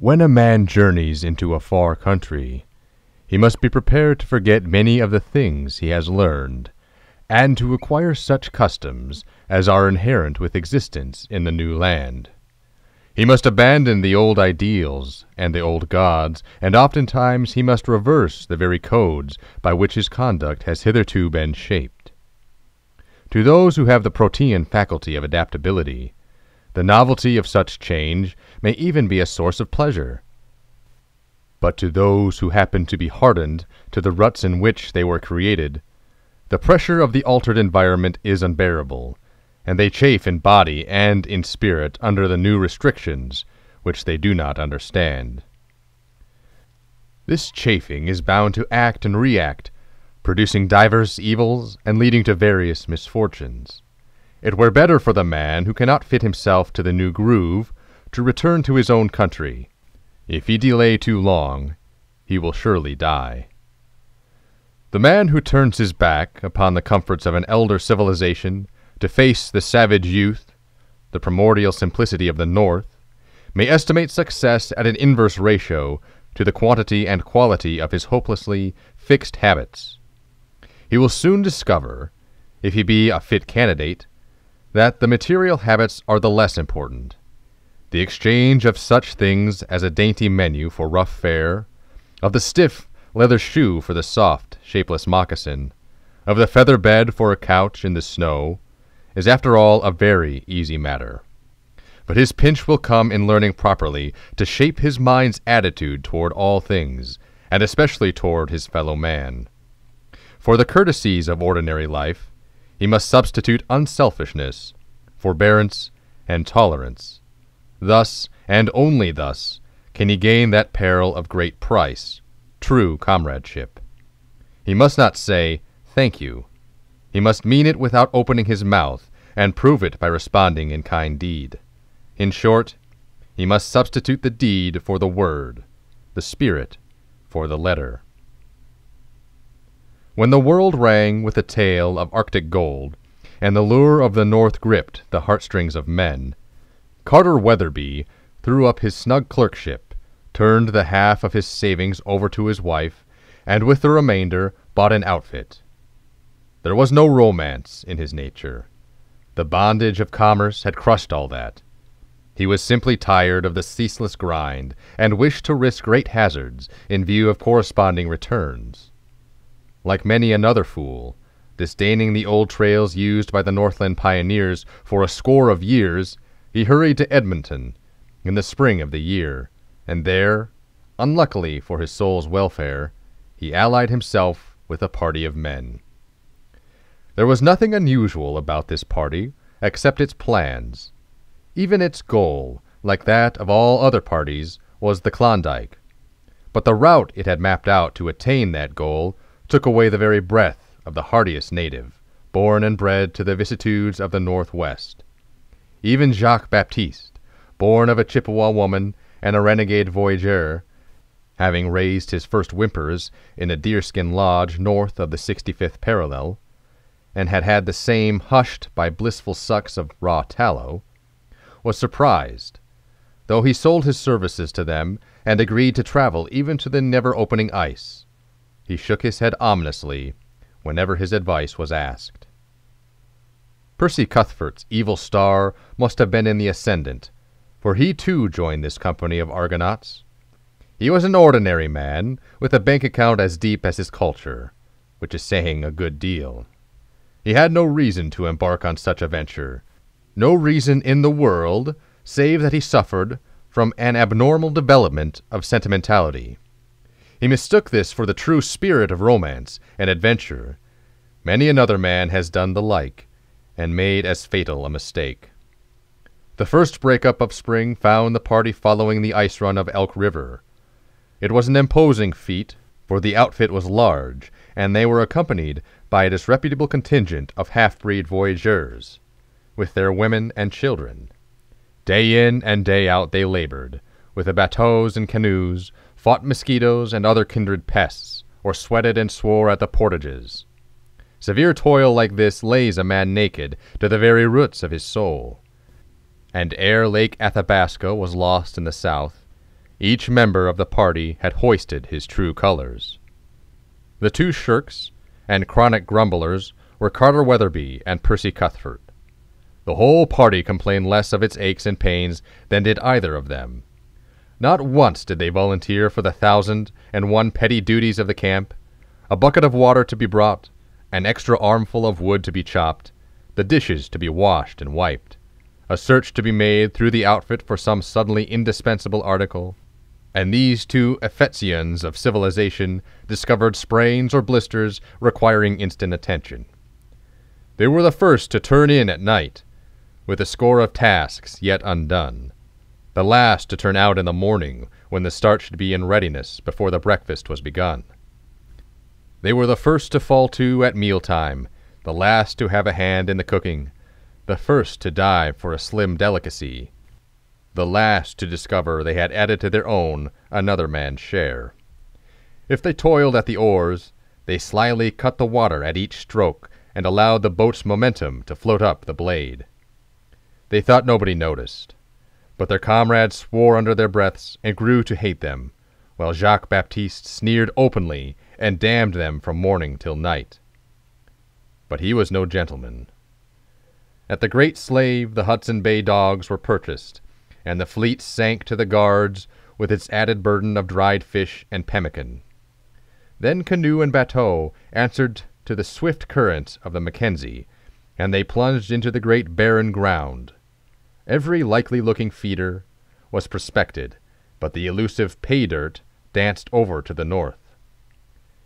When a man journeys into a far country, he must be prepared to forget many of the things he has learned, and to acquire such customs as are inherent with existence in the new land. He must abandon the old ideals and the old gods, and oftentimes he must reverse the very codes by which his conduct has hitherto been shaped. To those who have the protean faculty of adaptability, the novelty of such change may even be a source of pleasure. But to those who happen to be hardened to the ruts in which they were created, the pressure of the altered environment is unbearable, and they chafe in body and in spirit under the new restrictions which they do not understand. This chafing is bound to act and react, producing divers evils and leading to various misfortunes. It were better for the man who cannot fit himself to the new groove to return to his own country. If he delay too long, he will surely die. The man who turns his back upon the comforts of an elder civilization to face the savage youth, the primordial simplicity of the North, may estimate success at an inverse ratio to the quantity and quality of his hopelessly fixed habits. He will soon discover, if he be a fit candidate, that the material habits are the less important. The exchange of such things as a dainty menu for rough fare, of the stiff leather shoe for the soft, shapeless moccasin, of the feather bed for a couch in the snow, is after all a very easy matter. But his pinch will come in learning properly to shape his mind's attitude toward all things, and especially toward his fellow man. For the courtesies of ordinary life, he must substitute unselfishness, forbearance, and tolerance. Thus, and only thus, can he gain that peril of great price, true comradeship. He must not say, "Thank you." He must mean it without opening his mouth, and prove it by responding in kind deed. In short, he must substitute the deed for the word, the spirit for the letter. When the world rang with the tale of Arctic gold, and the lure of the North gripped the heartstrings of men, Carter Weatherby threw up his snug clerkship, turned the half of his savings over to his wife, and with the remainder bought an outfit. There was no romance in his nature. The bondage of commerce had crushed all that. He was simply tired of the ceaseless grind, and wished to risk great hazards in view of corresponding returns. Like many another fool, disdaining the old trails used by the Northland pioneers for a score of years, he hurried to Edmonton in the spring of the year, and there, unluckily for his soul's welfare, he allied himself with a party of men. There was nothing unusual about this party except its plans. Even its goal, like that of all other parties, was the Klondike. But the route it had mapped out to attain that goal took away the very breath of the hardiest native, born and bred to the vicissitudes of the Northwest. Even Jacques Baptiste, born of a Chippewa woman and a renegade voyageur, having raised his first whimpers in a deerskin lodge north of the 65th parallel, and had had the same hushed by blissful sucks of raw tallow, was surprised, though he sold his services to them and agreed to travel even to the never-opening ice. He shook his head ominously whenever his advice was asked. Percy Cuthbert's evil star must have been in the ascendant, for he too joined this company of Argonauts. He was an ordinary man, with a bank account as deep as his culture, which is saying a good deal. He had no reason to embark on such a venture, no reason in the world, save that he suffered from an abnormal development of sentimentality. He mistook this for the true spirit of romance and adventure. Many another man has done the like, and made as fatal a mistake. The first break-up of spring found the party following the ice run of Elk River. It was an imposing feat, for the outfit was large, and they were accompanied by a disreputable contingent of half-breed voyageurs, with their women and children. Day in and day out they labored, with the bateaux and canoes, fought mosquitoes and other kindred pests, or sweated and swore at the portages. Severe toil like this lays a man naked to the very roots of his soul. And ere Lake Athabasca was lost in the south, Each member of the party had hoisted his true colors. The two shirks and chronic grumblers were Carter Weatherby and Percy Cuthbert. The whole party complained less of its aches and pains than did either of them. Not once did they volunteer for the 1,001 petty duties of the camp: a bucket of water to be brought, an extra armful of wood to be chopped, the dishes to be washed and wiped, a search to be made through the outfit for some suddenly indispensable article, and these two Ephesians of civilization discovered sprains or blisters requiring instant attention. They were the first to turn in at night, with a score of tasks yet undone, the last to turn out in the morning when the start should be in readiness before the breakfast was begun. They were the first to fall to at mealtime, the last to have a hand in the cooking, the first to dive for a slim delicacy, the last to discover they had added to their own another man's share. If they toiled at the oars, they slyly cut the water at each stroke and allowed the boat's momentum to float up the blade. They thought nobody noticed, but their comrades swore under their breaths and grew to hate them, while Jacques Baptiste sneered openly and damned them from morning till night. But he was no gentleman. At the Great Slave the Hudson Bay dogs were purchased, and the fleet sank to the guards with its added burden of dried fish and pemmican. Then canoe and bateau answered to the swift current of the Mackenzie, and they plunged into the great barren ground. Every likely-looking feeder was prospected, but the elusive pay-dirt danced over to the north.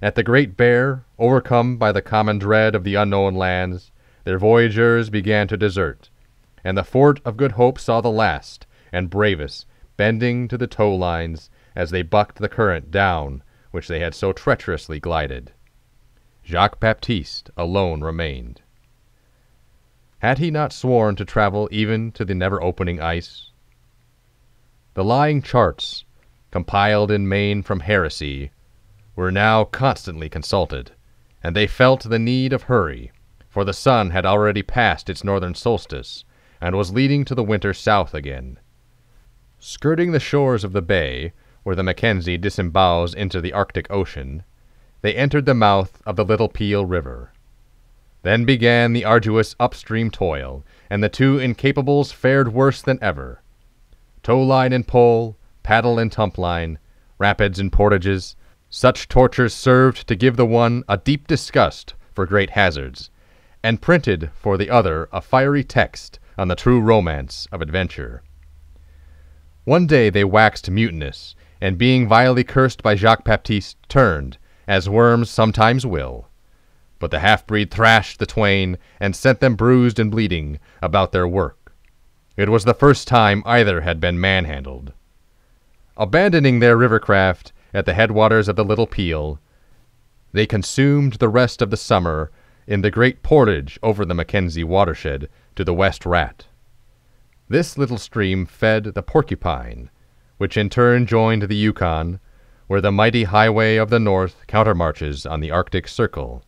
At the Great Bear, overcome by the common dread of the unknown lands, their voyageurs began to desert, and the Fort of Good Hope saw the last and bravest bending to the tow lines as they bucked the current down which they had so treacherously glided. Jacques Baptiste alone remained. Had he not sworn to travel even to the never-opening ice? The lying charts, compiled in Maine from heresy, were now constantly consulted, and they felt the need of hurry, for the sun had already passed its northern solstice, and was leading to the winter south again. Skirting the shores of the bay, where the Mackenzie disembowels into the Arctic Ocean, they entered the mouth of the Little Peel River. Then began the arduous upstream toil, and the two incapables fared worse than ever. Tow-line and pole, paddle and tump-line, rapids and portages, such tortures served to give the one a deep disgust for great hazards, and printed for the other a fiery text on the true romance of adventure. One day they waxed mutinous, and being vilely cursed by Jacques Baptiste, turned, as worms sometimes will. But the half-breed thrashed the twain, and sent them bruised and bleeding about their work. It was the first time either had been manhandled. Abandoning their river-craft at the headwaters of the Little Peel, they consumed the rest of the summer in the great portage over the Mackenzie watershed to the West Rat. This little stream fed the Porcupine, which in turn joined the Yukon, where the mighty highway of the north countermarches on the Arctic Circle.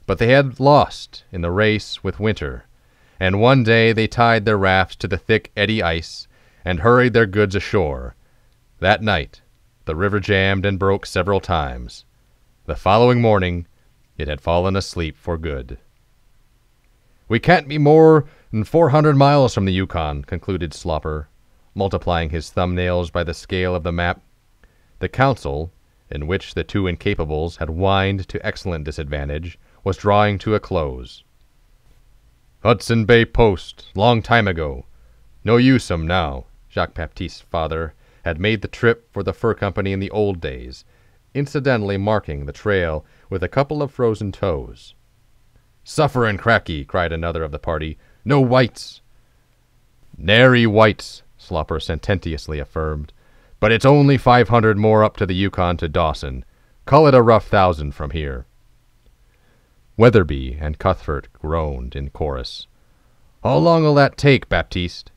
But they had lost in the race with winter, and one day they tied their rafts to the thick eddy ice and hurried their goods ashore. That night the river jammed and broke several times. The following morning it had fallen asleep for good. "We can't be more than 400 miles from the Yukon," concluded Slopper, multiplying his thumbnails by the scale of the map. The council, in which the two incapables had whined to excellent disadvantage, was drawing to a close. "Hudson Bay Post, long time ago. No use 'em now." Jacques Baptiste's father had made the trip for the fur company in the old days, incidentally marking the trail with a couple of frozen toes. "Sufferin' cracky," cried another of the party. "No whites." "Nary whites," Slopper sententiously affirmed. "But it's only 500 more up to the Yukon to Dawson. Call it a rough 1,000 from here." Weatherby and Cuthbert groaned in chorus. "How long'll that take, Baptiste?"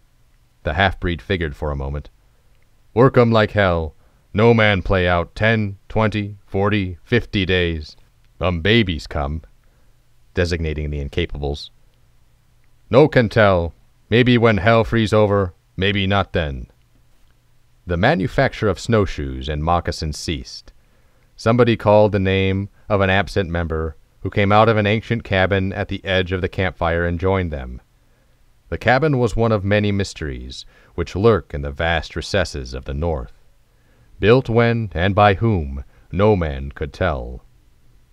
The half-breed figured for a moment. "Work 'em like hell. No man play out 10, 20, 40, 50 days. Babies come," designating the incapables. "No can tell. Maybe when hell freeze over, maybe not then." The manufacture of snowshoes and moccasins ceased. Somebody called the name of an absent member who came out of an ancient cabin at the edge of the campfire and joined them. The cabin was one of many mysteries which lurk in the vast recesses of the North. Built when and by whom, no man could tell.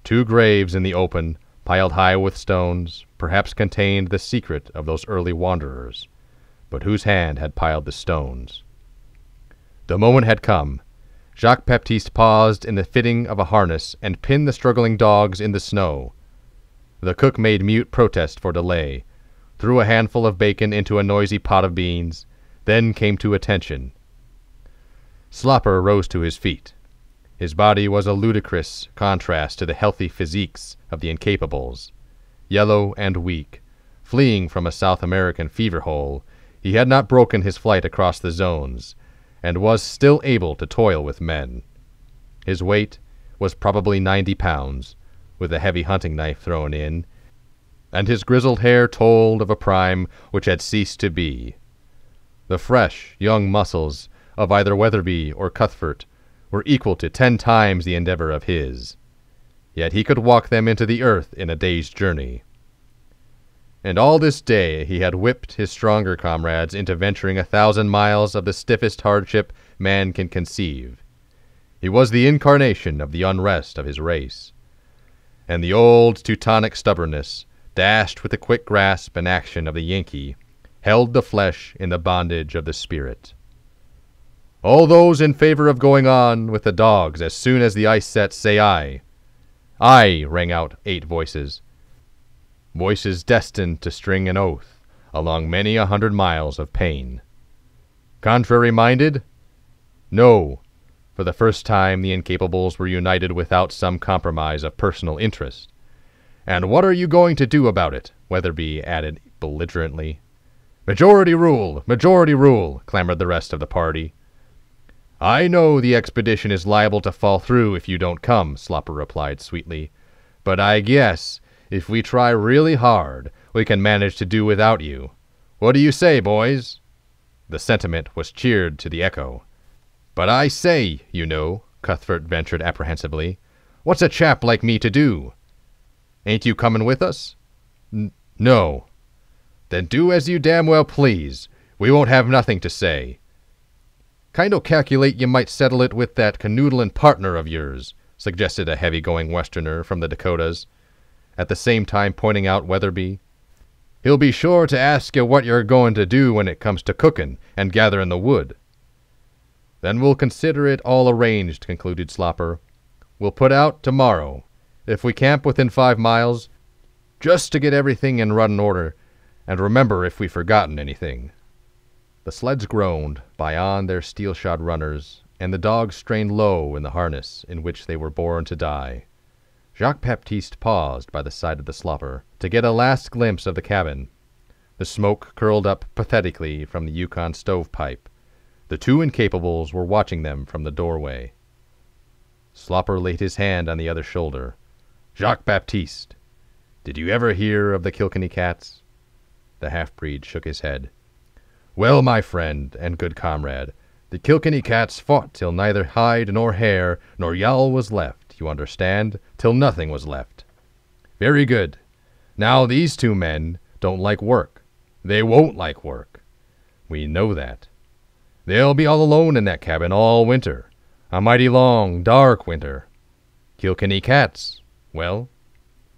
2 graves in the open, piled high with stones, perhaps contained the secret of those early wanderers. But whose hand had piled the stones? The moment had come. Jacques-Baptiste paused in the fitting of a harness and pinned the struggling dogs in the snow. The cook made mute protest for delay, threw a handful of bacon into a noisy pot of beans, then came to attention. Slopper rose to his feet. His body was a ludicrous contrast to the healthy physiques of the incapables. Yellow and weak, fleeing from a South American fever hole, he had not broken his flight across the zones, and was still able to toil with men. His weight was probably 90 pounds, with a heavy hunting knife thrown in, and his grizzled hair told of a prime which had ceased to be. The fresh, young muscles of either Weatherby or Cuthbert were equal to 10 times the endeavor of his. Yet he could walk them into the earth in a day's journey. And all this day he had whipped his stronger comrades into venturing 1,000 miles of the stiffest hardship man can conceive. He was the incarnation of the unrest of his race. And the old Teutonic stubbornness, dashed with the quick grasp and action of the Yankee, held the flesh in the bondage of the spirit. All those in favor of going on with the dogs as soon as the ice sets, say aye. Aye, rang out 8 voices. Voices destined to string an oath along many 100 miles of pain. Contrary-minded? No. For the first time the incapables were united without some compromise of personal interest. And what are you going to do about it? Weatherby added belligerently. Majority rule! Majority rule! Clamored the rest of the party. I know the expedition is liable to fall through if you don't come, Slopper replied sweetly. But I guess, if we try really hard, we can manage to do without you. What do you say, boys? The sentiment was cheered to the echo. But I say, you know, Cuthbert ventured apprehensively, what's a chap like me to do? Ain't you comin' with us? No. Then do as you damn well please. We won't have nothing to say. Kind o' calculate you might settle it with that canoodlin' partner of yours, suggested a heavy-going Westerner from the Dakotas, at the same time pointing out Weatherby. He'll be sure to ask you what you're goin' to do when it comes to cookin' and gatherin' the wood. Then we'll consider it all arranged, concluded Slopper. We'll put out tomorrow. If we camp within 5 miles, just to get everything in running order, and remember if we've forgotten anything. The sleds groaned beyond their steel-shod runners, and the dogs strained low in the harness in which they were born to die. Jacques-Baptiste paused by the side of the Slopper to get a last glimpse of the cabin. The smoke curled up pathetically from the Yukon stovepipe. The 2 incapables were watching them from the doorway. Slopper laid his hand on the other's shoulder. Jacques-Baptiste, did you ever hear of the Kilkenny cats? The half-breed shook his head. Well, my friend and good comrade, the Kilkenny cats fought till neither hide nor hair nor yowl was left, you understand, till nothing was left. Very good. Now these 2 men don't like work. They won't like work. We know that. They'll be all alone in that cabin all winter, a mighty long, dark winter. Kilkenny cats, well,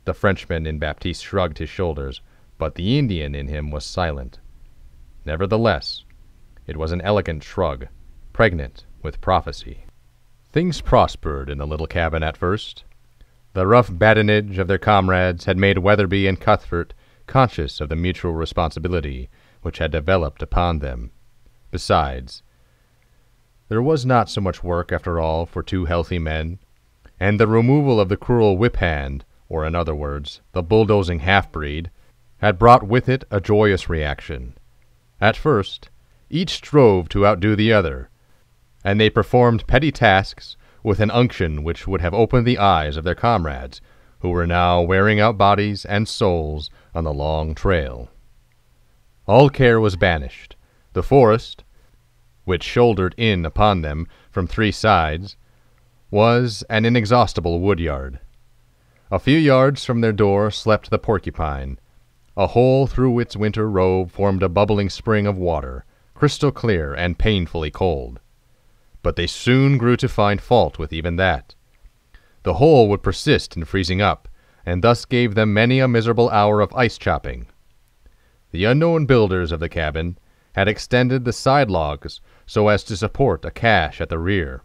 the Frenchman in Baptiste shrugged his shoulders, but the Indian in him was silent. Nevertheless, it was an elegant shrug, pregnant with prophecy. Things prospered in the little cabin at first. The rough badinage of their comrades had made Weatherby and Cuthbert conscious of the mutual responsibility which had developed upon them. Besides, there was not so much work after all for 2 healthy men, and the removal of the cruel whip-hand, or in other words, the bulldozing half-breed, had brought with it a joyous reaction. At first, each strove to outdo the other, and they performed petty tasks with an unction which would have opened the eyes of their comrades, who were now wearing out bodies and souls on the long trail. All care was banished. The forest, which shouldered in upon them from 3 sides, was an inexhaustible woodyard. A few yards from their door slept the porcupine. A hole through its winter robe formed a bubbling spring of water, crystal clear and painfully cold. But they soon grew to find fault with even that. The hole would persist in freezing up, and thus gave them many a miserable hour of ice chopping. The unknown builders of the cabin had extended the side logs so as to support a cache at the rear.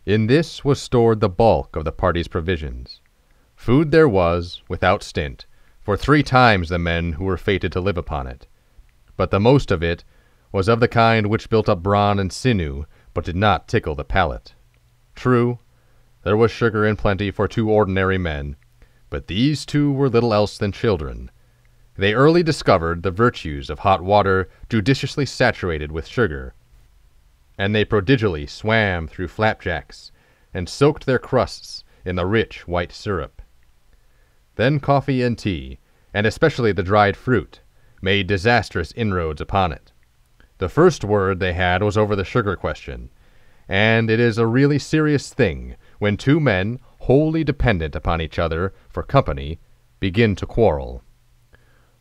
In this was stored the bulk of the party's provisions. Food there was, without stint, for 3 times the men who were fated to live upon it. But the most of it was of the kind which built up brawn and sinew, but did not tickle the palate. True, there was sugar in plenty for 2 ordinary men, but these 2 were little else than children. They early discovered the virtues of hot water judiciously saturated with sugar, and they prodigally swam through flapjacks and soaked their crusts in the rich white syrup. Then coffee and tea, and especially the dried fruit, made disastrous inroads upon it. The first word they had was over the sugar question, and it is a really serious thing when 2 men, wholly dependent upon each other for company, begin to quarrel.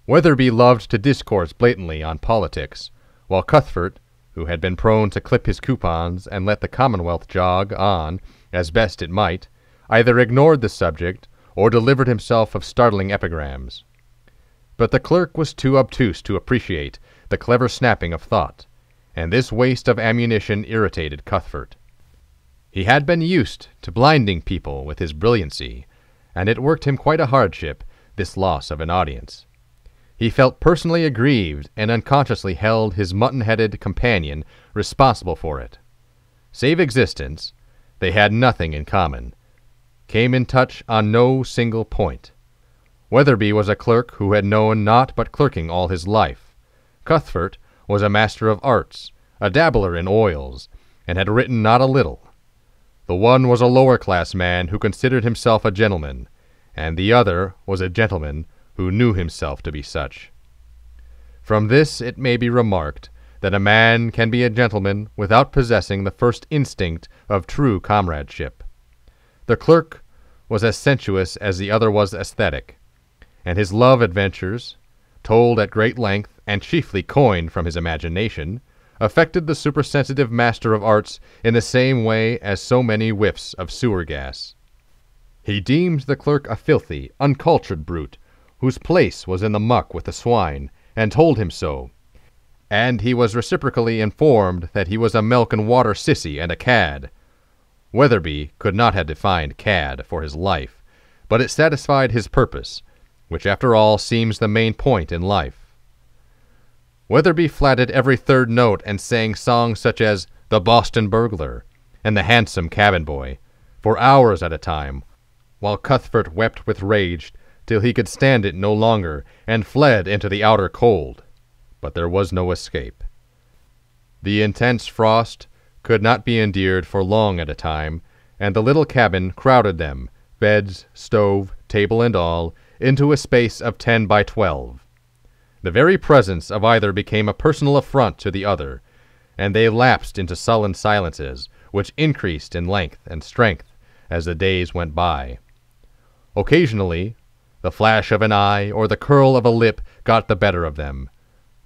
Weatherby loved to discourse blatantly on politics, while Cuthbert, who had been prone to clip his coupons and let the Commonwealth jog on as best it might, either ignored the subject or delivered himself of startling epigrams. But the clerk was too obtuse to appreciate the clever snapping of thought, and this waste of ammunition irritated Cuthbert. He had been used to blinding people with his brilliancy, and it worked him quite a hardship, this loss of an audience. He felt personally aggrieved and unconsciously held his mutton-headed companion responsible for it. Save existence, they had nothing in common, came in touch on no single point. Weatherby was a clerk who had known naught but clerking all his life. Cuthbert was a master of arts, a dabbler in oils, and had written not a little. The one was a lower-class man who considered himself a gentleman, and the other was a gentleman who knew himself to be such. From this it may be remarked that a man can be a gentleman without possessing the first instinct of true comradeship. The clerk was as sensuous as the other was aesthetic, and his love adventures, told at great length and chiefly coined from his imagination, affected the supersensitive master of arts in the same way as so many whiffs of sewer gas. He deemed the clerk a filthy, uncultured brute, whose place was in the muck with the swine, and told him so, and he was reciprocally informed that he was a milk-and-water sissy and a cad. Weatherby could not have defined cad for his life, but it satisfied his purpose, which after all seems the main point in life. Weatherby flatted every 3rd note and sang songs such as "The Boston Burglar" and "The Handsome Cabin Boy" for hours at a time, while Cuthbert wept with rage till he could stand it no longer and fled into the outer cold. But there was no escape. The intense frost could not be endured for long at a time, and the little cabin crowded them, beds, stove, table, and all, into a space of 10 by 12. The very presence of either became a personal affront to the other, and they lapsed into sullen silences, which increased in length and strength as the days went by. Occasionally, the flash of an eye or the curl of a lip got the better of them,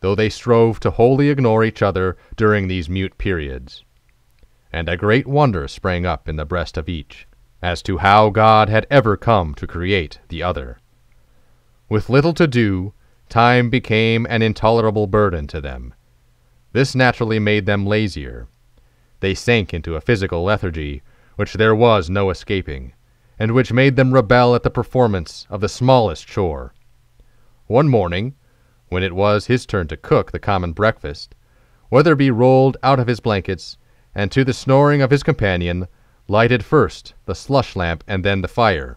though they strove to wholly ignore each other during these mute periods. And a great wonder sprang up in the breast of each, as to how God had ever come to create the other. With little to do, time became an intolerable burden to them. This naturally made them lazier. They sank into a physical lethargy, which there was no escaping, and which made them rebel at the performance of the smallest chore. One morning, when it was his turn to cook the common breakfast, Weatherby rolled out of his blankets, and to the snoring of his companion, lighted first the slush lamp and then the fire.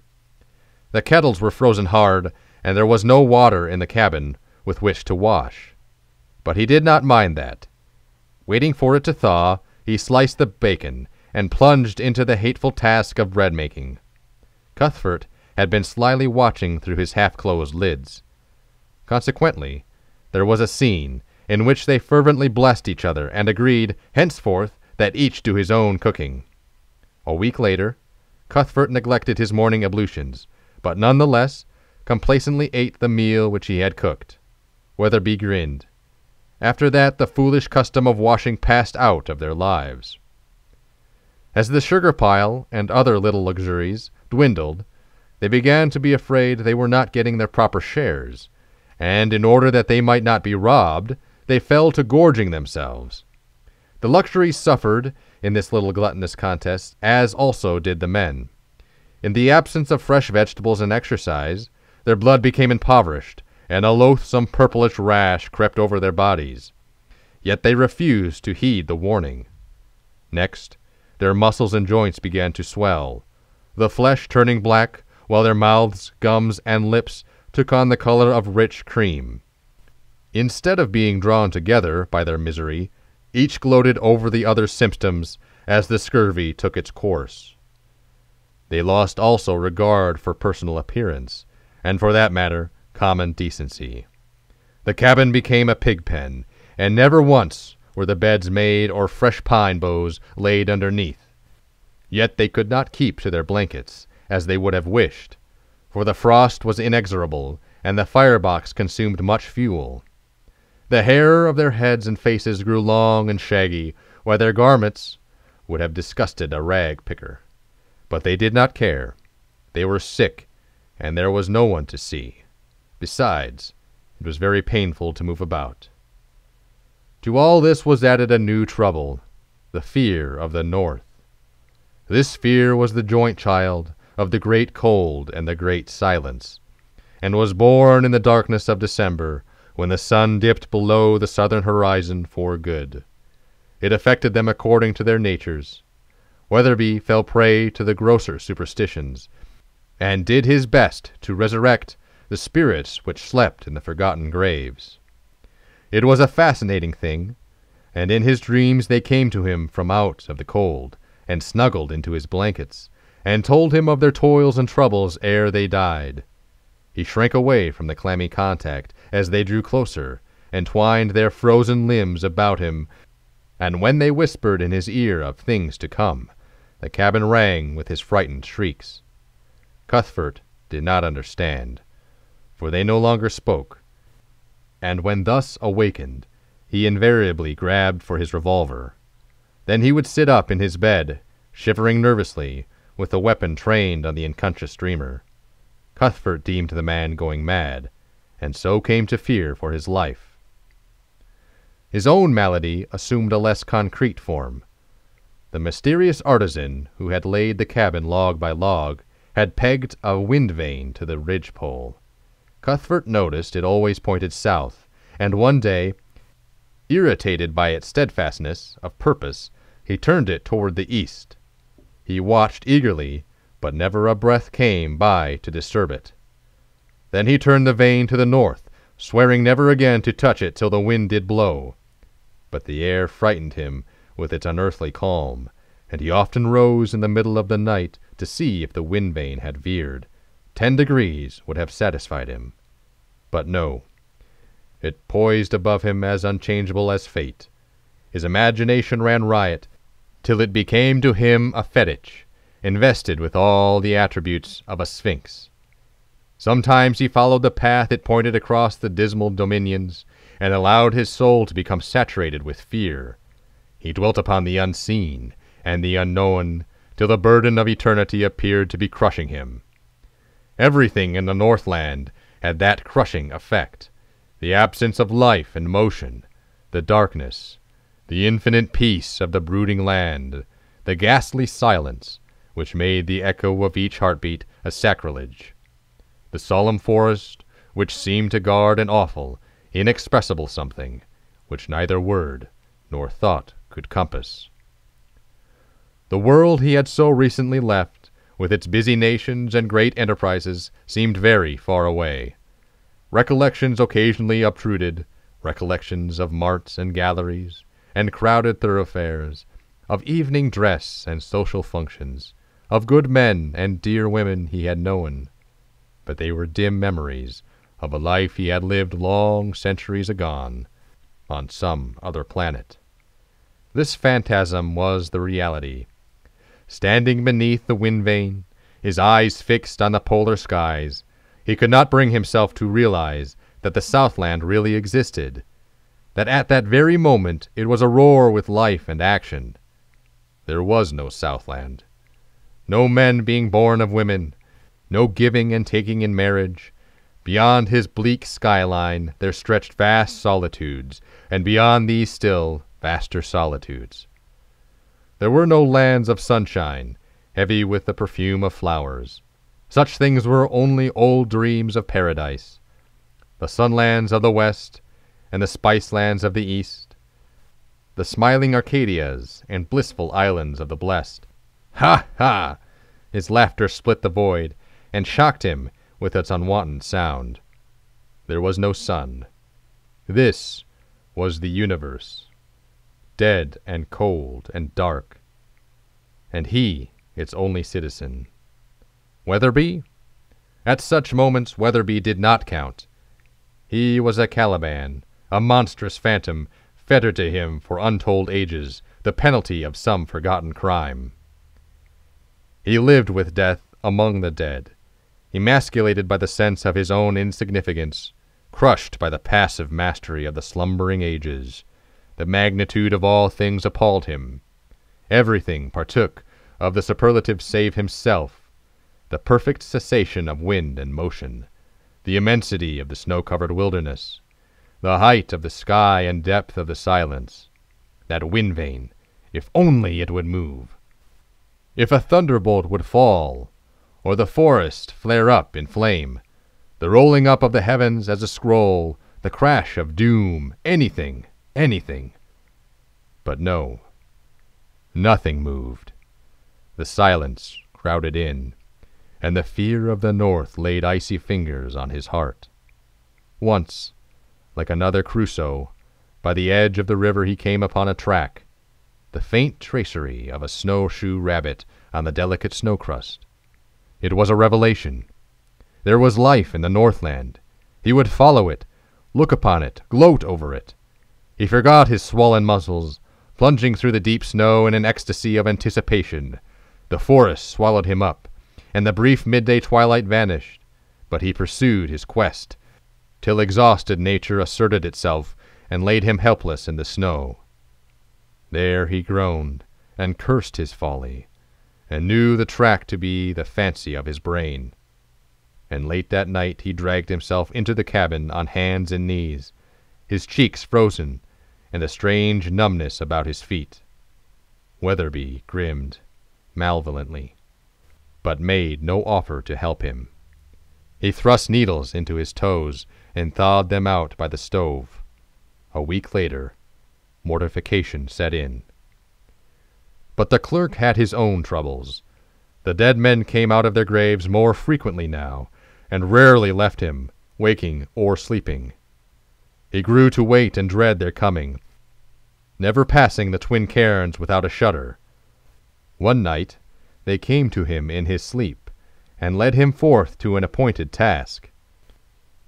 The kettles were frozen hard, and there was no water in the cabin with which to wash. But he did not mind that. Waiting for it to thaw, he sliced the bacon and plunged into the hateful task of bread-making. Cuthbert had been slyly watching through his half-closed lids. Consequently, there was a scene, in which they fervently blessed each other and agreed, henceforth, that each do his own cooking. A week later, Cuthbert neglected his morning ablutions, but none the less complacently ate the meal which he had cooked. Weatherby grinned. After that, the foolish custom of washing passed out of their lives. As the sugar pile and other little luxuries dwindled, they began to be afraid they were not getting their proper shares, and in order that they might not be robbed, they fell to gorging themselves. The luxuries suffered in this little gluttonous contest, as also did the men. In the absence of fresh vegetables and exercise, their blood became impoverished, and a loathsome purplish rash crept over their bodies. Yet they refused to heed the warning. Next, their muscles and joints began to swell, the flesh turning black, while their mouths, gums, and lips took on the color of rich cream. Instead of being drawn together by their misery, each gloated over the other's symptoms as the scurvy took its course. They lost also regard for personal appearance, and for that matter, common decency. The cabin became a pig-pen, and never once were the beds made or fresh pine boughs laid underneath. Yet they could not keep to their blankets, as they would have wished, for the frost was inexorable, and the firebox consumed much fuel. The hair of their heads and faces grew long and shaggy, while their garments would have disgusted a rag-picker. But they did not care. They were sick, and there was no one to see. Besides, it was very painful to move about. To all this was added a new trouble, the fear of the north. This fear was the joint child of the great cold and the great silence, and was born in the darkness of December, when the sun dipped below the southern horizon for good. It affected them according to their natures. Weatherby fell prey to the grosser superstitions, and did his best to resurrect the spirits which slept in the forgotten graves. It was a fascinating thing, and in his dreams they came to him from out of the cold, and snuggled into his blankets, and told him of their toils and troubles ere they died. He shrank away from the clammy contact as they drew closer, and twined their frozen limbs about him, and when they whispered in his ear of things to come, the cabin rang with his frightened shrieks. Cuthbert did not understand, for they no longer spoke, and when thus awakened, he invariably grabbed for his revolver. Then he would sit up in his bed, shivering nervously, with the weapon trained on the unconscious dreamer. Cuthbert deemed the man going mad, and so came to fear for his life. His own malady assumed a less concrete form. The mysterious artisan who had laid the cabin log by log had pegged a wind vane to the ridge-pole. Cuthbert noticed it always pointed south, and one day, irritated by its steadfastness of purpose, he turned it toward the east. He watched eagerly, but never a breath came by to disturb it. Then he turned the vane to the north, swearing never again to touch it till the wind did blow. But the air frightened him with its unearthly calm, and he often rose in the middle of the night to see if the wind vane had veered. 10 degrees would have satisfied him. But no. It poised above him as unchangeable as fate. His imagination ran riot, till it became to him a fetich, invested with all the attributes of a sphinx. Sometimes he followed the path it pointed across the dismal dominions, and allowed his soul to become saturated with fear. He dwelt upon the unseen and the unknown, till the burden of eternity appeared to be crushing him. Everything in the Northland had that crushing effect. The absence of life and motion, the darkness, the infinite peace of the brooding land, the ghastly silence, which made the echo of each heartbeat a sacrilege. The solemn forest, which seemed to guard an awful, inexpressible something, which neither word nor thought could compass. The world he had so recently left, with its busy nations and great enterprises, seemed very far away. Recollections occasionally obtruded, recollections of marts and galleries, and crowded thoroughfares, of evening dress and social functions, of good men and dear women he had known. But they were dim memories of a life he had lived long centuries agone, on some other planet. This phantasm was the reality. Standing beneath the wind vane, his eyes fixed on the polar skies, he could not bring himself to realize that the Southland really existed, that at that very moment it was aroar with life and action. There was no Southland. No men being born of women, no giving and taking in marriage. Beyond his bleak skyline there stretched vast solitudes, and beyond these still vaster solitudes. There were no lands of sunshine, heavy with the perfume of flowers. Such things were only old dreams of paradise. The sunlands of the west, and the spice lands of the east, the smiling Arcadias and blissful islands of the blest. Ha! Ha! His laughter split the void, and shocked him with its unwonted sound. There was no sun. This was the universe, dead and cold and dark, and he its only citizen. Weatherby? At such moments Weatherby did not count. He was a Caliban, a monstrous phantom, fettered to him for untold ages, the penalty of some forgotten crime. He lived with death among the dead, emasculated by the sense of his own insignificance, crushed by the passive mastery of the slumbering ages. The magnitude of all things appalled him. Everything partook of the superlative save himself, the perfect cessation of wind and motion, the immensity of the snow-covered wilderness, the height of the sky and depth of the silence. That wind vane, if only it would move. If a thunderbolt would fall, or the forest flare up in flame, the rolling up of the heavens as a scroll, the crash of doom, anything, anything. But no, nothing moved. The silence crowded in, and the fear of the north laid icy fingers on his heart. Once, like another Crusoe, by the edge of the river he came upon a track, the faint tracery of a snowshoe rabbit on the delicate snow crust. It was a revelation. There was life in the Northland. He would follow it, look upon it, gloat over it. He forgot his swollen muscles, plunging through the deep snow in an ecstasy of anticipation. The forest swallowed him up, and the brief midday twilight vanished, but he pursued his quest, till exhausted nature asserted itself and laid him helpless in the snow. There he groaned, and cursed his folly, and knew the track to be the fancy of his brain. And late that night he dragged himself into the cabin on hands and knees, his cheeks frozen, and a strange numbness about his feet. Weatherby grinned malevolently, but made no offer to help him. He thrust needles into his toes and thawed them out by the stove. A week later, mortification set in. But the clerk had his own troubles. The dead men came out of their graves more frequently now, and rarely left him, waking or sleeping. He grew to wait and dread their coming, never passing the twin cairns without a shudder. One night they came to him in his sleep, and led him forth to an appointed task.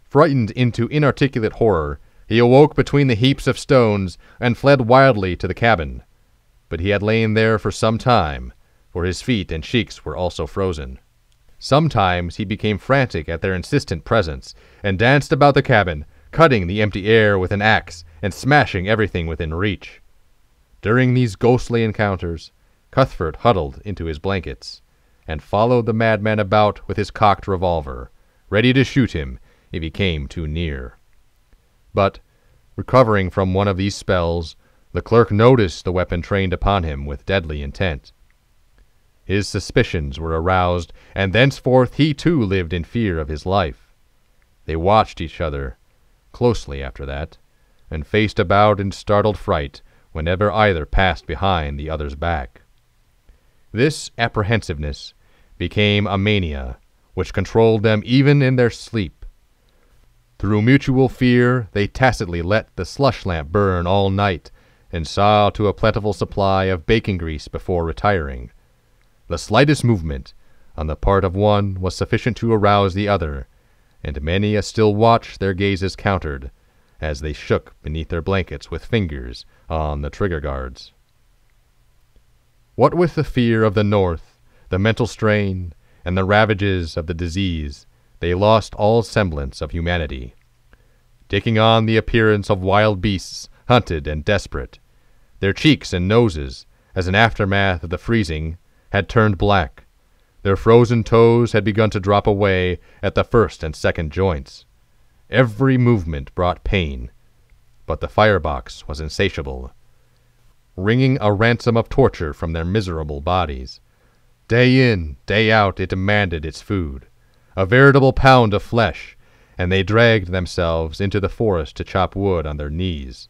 Frightened into inarticulate horror, he awoke between the heaps of stones, and fled wildly to the cabin. But he had lain there for some time, for his feet and cheeks were also frozen. Sometimes he became frantic at their insistent presence, and danced about the cabin, cutting the empty air with an axe, and smashing everything within reach. During these ghostly encounters, Cuthbert huddled into his blankets, and followed the madman about with his cocked revolver, ready to shoot him if he came too near. But, recovering from one of these spells, the clerk noticed the weapon trained upon him with deadly intent. His suspicions were aroused, and thenceforth he too lived in fear of his life. They watched each other closely after that, and faced about in startled fright whenever either passed behind the other's back. This apprehensiveness became a mania which controlled them even in their sleep. Through mutual fear they tacitly let the slush lamp burn all night, and saw to a plentiful supply of bacon grease before retiring. The slightest movement on the part of one was sufficient to arouse the other, and many a still watch their gazes countered, as they shook beneath their blankets with fingers on the trigger guards. What with the fear of the North, the mental strain, and the ravages of the disease, they lost all semblance of humanity, taking on the appearance of wild beasts, hunted and desperate. Their cheeks and noses, as an aftermath of the freezing, had turned black. Their frozen toes had begun to drop away at the first and second joints. Every movement brought pain, but the firebox was insatiable, wringing a ransom of torture from their miserable bodies. Day in, day out, it demanded its food, a veritable pound of flesh, and they dragged themselves into the forest to chop wood on their knees.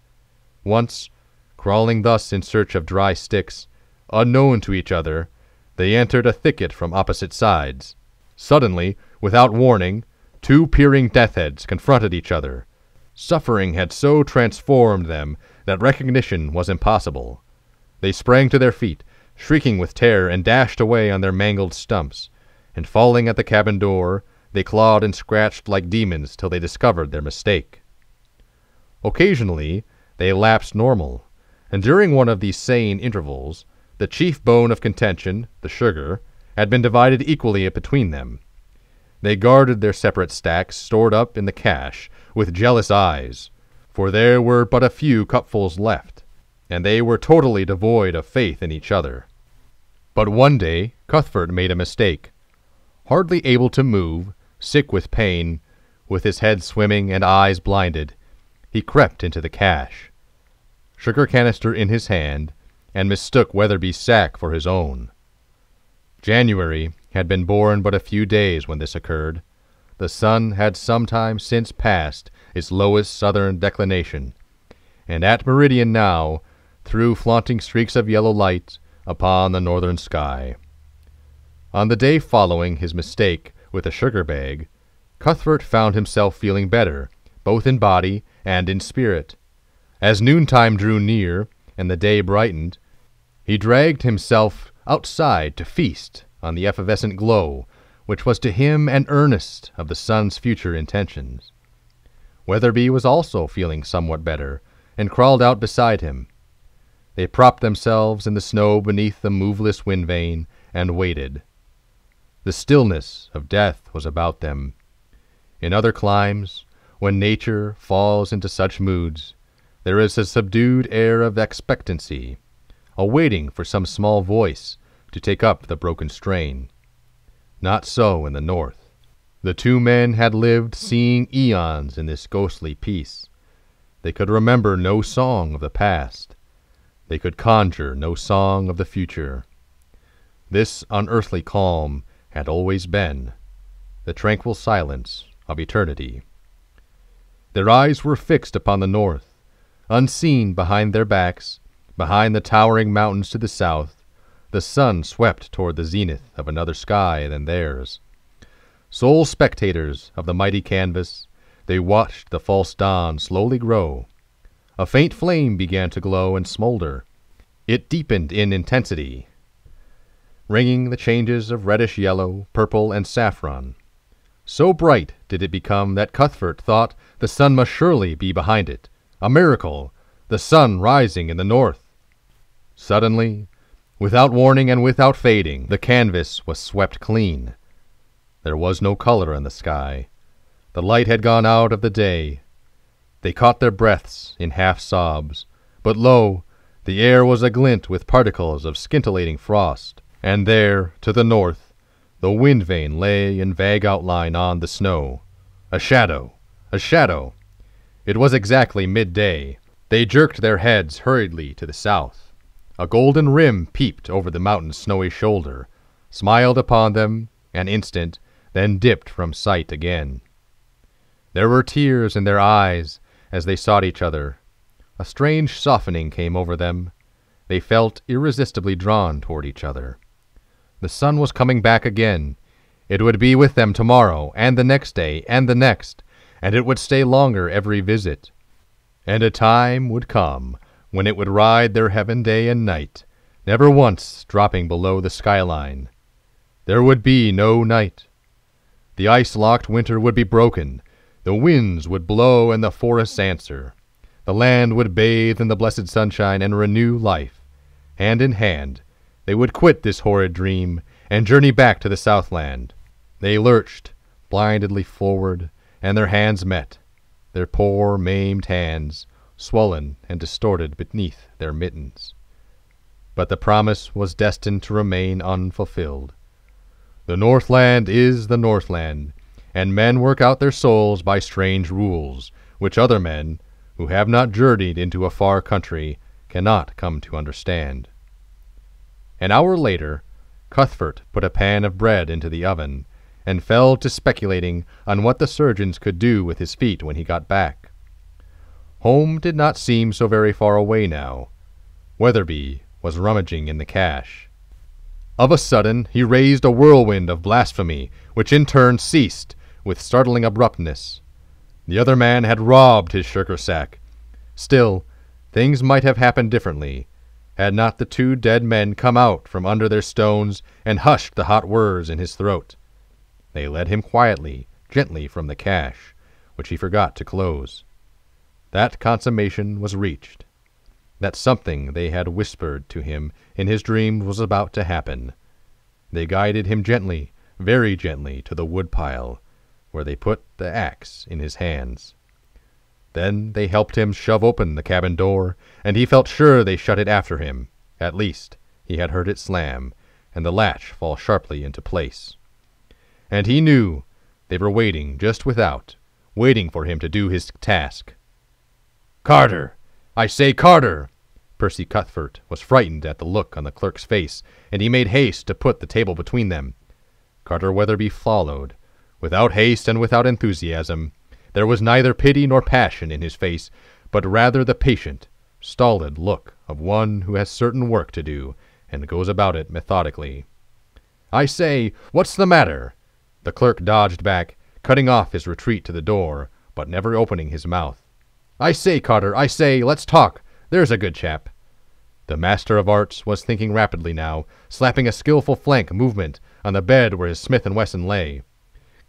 Once, crawling thus in search of dry sticks, unknown to each other, they entered a thicket from opposite sides. Suddenly, without warning, two peering deathheads confronted each other. Suffering had so transformed them that recognition was impossible. They sprang to their feet, shrieking with terror, and dashed away on their mangled stumps, and falling at the cabin door, they clawed and scratched like demons till they discovered their mistake. Occasionally, they lapsed normal, and during one of these sane intervals, the chief bone of contention, the sugar, had been divided equally between them. They guarded their separate stacks stored up in the cache with jealous eyes, for there were but a few cupfuls left, and they were totally devoid of faith in each other. But one day Cuthbert made a mistake. Hardly able to move, sick with pain, with his head swimming and eyes blinded, he crept into the cache, sugar canister in his hand, and mistook Weatherby's sack for his own. January had been born but a few days when this occurred. The sun had some time since passed its lowest southern declination, and at meridian now threw flaunting streaks of yellow light upon the northern sky. On the day following his mistake with the sugar bag, Cuthbert found himself feeling better, both in body and in spirit. As noontime drew near and the day brightened, he dragged himself outside to feast on the effervescent glow, which was to him an earnest of the sun's future intentions. Weatherby was also feeling somewhat better, and crawled out beside him. They propped themselves in the snow beneath the moveless wind vane, and waited. The stillness of death was about them. In other climes, when nature falls into such moods, there is a subdued air of expectancy, a waiting for some small voice to take up the broken strain. Not so in the north. The two men had lived seeing eons in this ghostly peace. They could remember no song of the past. They could conjure no song of the future. This unearthly calm had always been the tranquil silence of eternity. Their eyes were fixed upon the north, unseen behind their backs, behind the towering mountains to the south. The sun swept toward the zenith of another sky than theirs. Sole spectators of the mighty canvas, they watched the false dawn slowly grow. A faint flame began to glow and smolder. It deepened in intensity, ringing the changes of reddish yellow, purple, and saffron. So bright did it become that Cuthbert thought the sun must surely be behind it. A miracle, the sun rising in the north. Suddenly, without warning and without fading, the canvas was swept clean. There was no color in the sky. The light had gone out of the day. They caught their breaths in half-sobs, but lo, the air was aglint with particles of scintillating frost, and there, to the north, the wind vane lay in vague outline on the snow. A shadow! A shadow! It was exactly midday. They jerked their heads hurriedly to the south. A golden rim peeped over the mountain's snowy shoulder, smiled upon them an instant, then dipped from sight again. There were tears in their eyes as they sought each other. A strange softening came over them. They felt irresistibly drawn toward each other. The sun was coming back again. It would be with them tomorrow, and the next day, and the next, and it would stay longer every visit. And a time would come when it would ride their heaven day and night, never once dropping below the skyline. There would be no night. The ice-locked winter would be broken. The winds would blow and the forests answer. The land would bathe in the blessed sunshine and renew life. Hand in hand, they would quit this horrid dream and journey back to the Southland. They lurched blindly forward, and their hands met, their poor, maimed hands, swollen and distorted beneath their mittens. But the promise was destined to remain unfulfilled. The Northland is the Northland, and men work out their souls by strange rules, which other men, who have not journeyed into a far country, cannot come to understand. An hour later, Cuthbert put a pan of bread into the oven, and fell to speculating on what the surgeons could do with his feet when he got back. Home did not seem so very far away now. Weatherby was rummaging in the cache. Of a sudden he raised a whirlwind of blasphemy, which in turn ceased with startling abruptness. The other man had robbed his sugar sack. Still, things might have happened differently, had not the two dead men come out from under their stones and hushed the hot words in his throat. They led him quietly, gently from the cache, which he forgot to close. That consummation was reached. That something they had whispered to him in his dreams was about to happen. They guided him gently, very gently, to the woodpile, where they put the axe in his hands. Then they helped him shove open the cabin door, and he felt sure they shut it after him. At least, he had heard it slam, and the latch fall sharply into place. And he knew they were waiting just without, waiting for him to do his task. "Carter! I say, Carter!" Percy Cuthbert was frightened at the look on the clerk's face, and he made haste to put the table between them. Carter Weatherby followed, without haste and without enthusiasm. There was neither pity nor passion in his face, but rather the patient, stolid look of one who has certain work to do, and goes about it methodically. "I say, what's the matter?" The clerk dodged back, cutting off his retreat to the door, but never opening his mouth. "I say, Carter, I say, let's talk. There's a good chap." The Master of Arts was thinking rapidly now, slapping a skillful flank movement on the bed where his Smith & Wesson lay.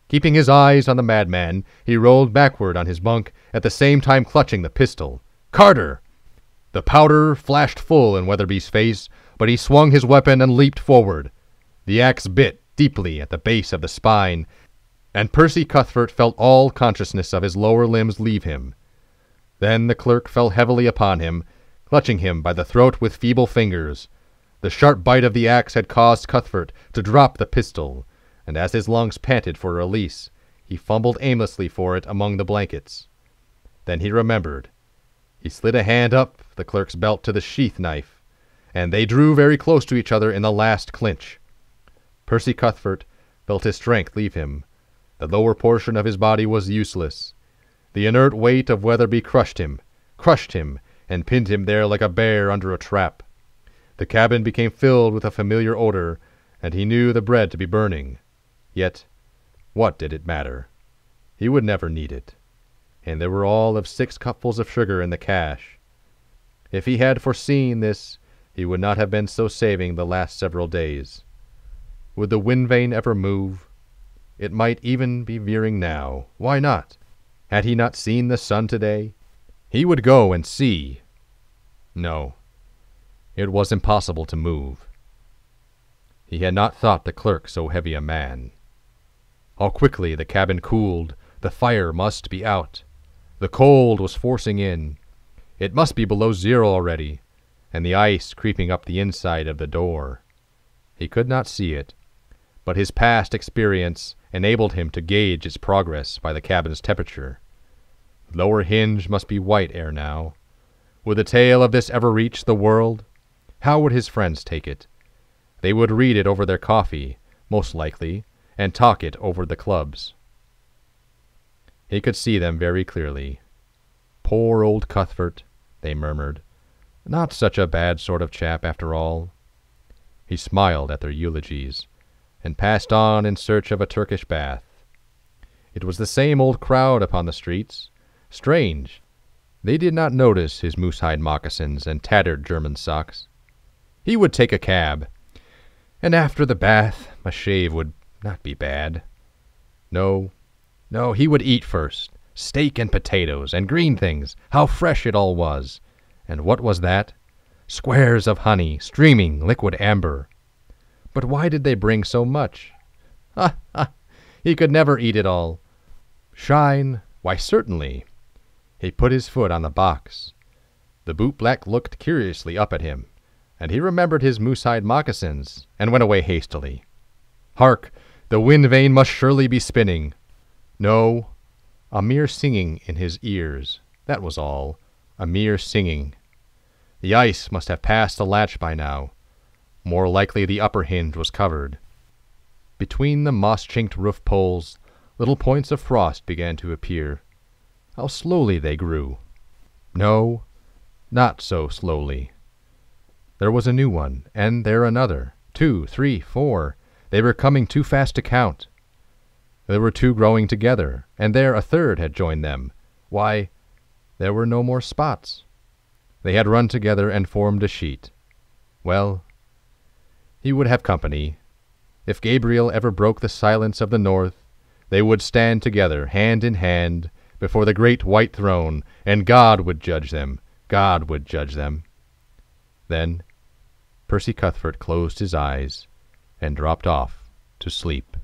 Keeping his eyes on the madman, he rolled backward on his bunk, at the same time clutching the pistol. "Carter!" The powder flashed full in Weatherby's face, but he swung his weapon and leaped forward. The axe bit deeply at the base of the spine, and Percy Cuthbert felt all consciousness of his lower limbs leave him. Then the clerk fell heavily upon him, clutching him by the throat with feeble fingers. The sharp bite of the axe had caused Cuthbert to drop the pistol, and as his lungs panted for release, he fumbled aimlessly for it among the blankets. Then he remembered. He slid a hand up the clerk's belt to the sheath knife, and they drew very close to each other in the last clinch. Percy Cuthbert felt his strength leave him. The lower portion of his body was useless. The inert weight of Weatherby crushed him, and pinned him there like a bear under a trap. The cabin became filled with a familiar odor, and he knew the bread to be burning. Yet, what did it matter? He would never need it. And there were all of 6 cupfuls of sugar in the cache. If he had foreseen this, he would not have been so saving the last several days. Would the wind vane ever move? It might even be veering now. Why not? Had he not seen the sun today? He would go and see. No, it was impossible to move. He had not thought the clerk so heavy a man. How quickly the cabin cooled. The fire must be out. The cold was forcing in. It must be below 0 already, and the ice creeping up the inside of the door. He could not see it, but his past experience enabled him to gauge its progress by the cabin's temperature. The lower hinge must be white ere now. Would the tale of this ever reach the world? How would his friends take it? They would read it over their coffee, most likely, and talk it over the clubs. He could see them very clearly. "Poor old Cuthbert," they murmured. "Not such a bad sort of chap after all." He smiled at their eulogies, and passed on in search of a Turkish bath. It was the same old crowd upon the streets. Strange, they did not notice his moose-hide moccasins and tattered German socks. He would take a cab, and after the bath a shave would not be bad. No, he would eat first, Steak and potatoes and green things. How fresh it all was. And what was that? Squares of honey, streaming liquid amber. But why did they bring so much? Ha, ha! He could never eat it all. Shine? Why, certainly. He put his foot on the box. The bootblack looked curiously up at him, and he remembered his moose-hide moccasins, and went away hastily. Hark! The wind vane must surely be spinning. No, a mere singing in his ears. That was all. A mere singing. The ice must have passed the latch by now. More likely the upper hinge was covered. Between the moss-chinked roof poles, little points of frost began to appear. How slowly they grew. No, not so slowly. There was a new one, and there another. 2, 3, 4. They were coming too fast to count. There were 2 growing together, and there a third had joined them. Why, there were no more spots. They had run together and formed a sheet. Well, he would have company. If Gabriel ever broke the silence of the north, they would stand together, hand in hand, before the great white throne, and God would judge them. God would judge them. Then Percy Cuthbert closed his eyes and dropped off to sleep.